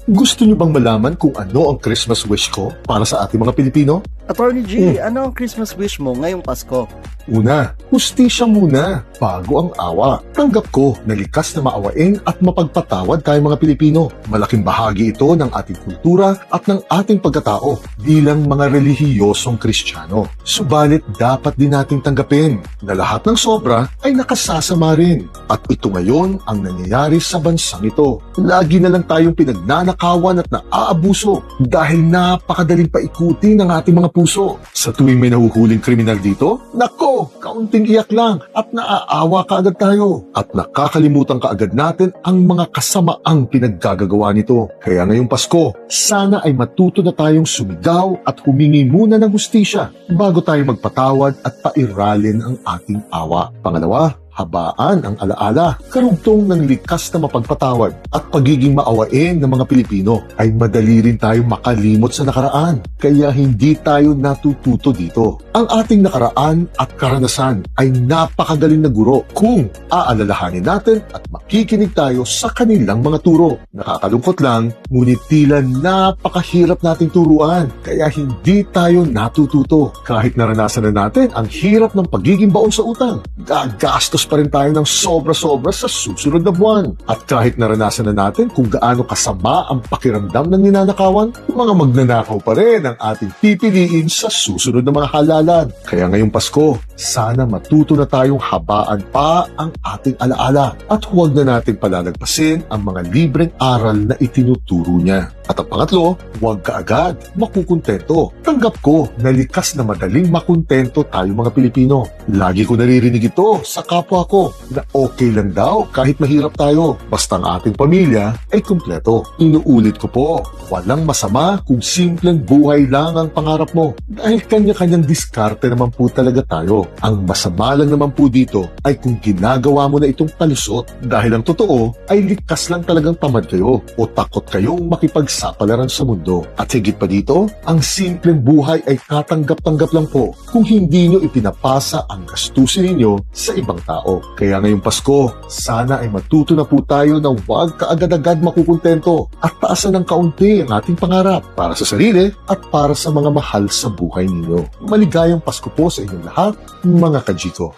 Gusto niyo bang malaman kung ano ang Christmas wish ko para sa ating mga Pilipino? Attorney G, ano ang Christmas wish mo ngayong Pasko? Una, hustisya muna bago ang awa. Tanggap ko na likas na maawain at mapagpatawad tayong mga Pilipino. Malaking bahagi ito ng ating kultura at ng ating pagkatao bilang mga relihiyosong Kristiyano. Subalit dapat din nating tanggapin na lahat ng sobra ay nakasasama rin. At ito ngayon ang nangyayari sa bansang ito. Lagi na lang tayong pinagnanakawan at naaabuso dahil napakadaling paikuti ng ating mga puso. Sa tuwing may nahuhuling kriminal dito, nako! Kaunting iyak lang at naaawa kaagad tayo. At nakakalimutan kaagad natin ang mga kasamaang pinaggagawa nito. Kaya ngayong Pasko, sana ay matuto na tayong sumigaw at humingi muna ng hustisya bago tayo magpatawad at pairalin ang ating awa. Pangalawa, habaan ang alaala, karugtong ng likas na mapagpatawad at pagiging maawain ng mga Pilipino ay madali rin tayo makalimot sa nakaraan. Kaya hindi tayo natututo dito. Ang ating nakaraan at karanasan ay napakagaling na guro kung aalalahanin natin at makikinig tayo sa kanilang mga turo. Nakakalungkot lang, ngunit tila napakahirap nating turuan kaya hindi tayo natututo. Kahit naranasan na natin ang hirap ng pagiging baon sa utang, gagastos pa rin tayo ng sobra-sobra sa susunod na buwan. At kahit naranasan na natin kung gaano kasama ang pakiramdam ng ninanakawan, mga magnanakaw pa rin ang ating pipiliin sa susunod na mga halalan. Kaya ngayong Pasko, sana matuto na tayong habaan pa ang ating alaala at huwag na natin palalagpasin ang mga libreng aral na itinuturo niya. At ang pangatlo, huwag kaagad makukuntento. Tanggap ko na likas na madaling makuntento tayo mga Pilipino. Lagi ko naririnig ito sa kapwa ko na okay lang daw kahit mahirap tayo. Basta ang ating pamilya ay kumpleto. Inuulit ko po, walang masama kung simpleng buhay lang ang pangarap mo. Dahil kanya-kanyang diskarte naman po talaga tayo. Ang masama lang naman po dito ay kung ginagawa mo na itong palusot. Dahil ang totoo ay likas lang talagang tamad kayo o takot kayong makipagsapalaran sa mundo. At higit pa dito, ang simpleng buhay ay katanggap-tanggap lang po kung hindi nyo ipinapasa ang gastusin ninyo sa ibang tao. Kaya ngayong Pasko, sana ay matuto na po tayo na huwag kaagad-agad makukuntento at taasan ng kaunti ang ating pangarap para sa sarili at para sa mga mahal sa buhay ninyo. Maligayang Pasko po sa inyong lahat, mga kajiko.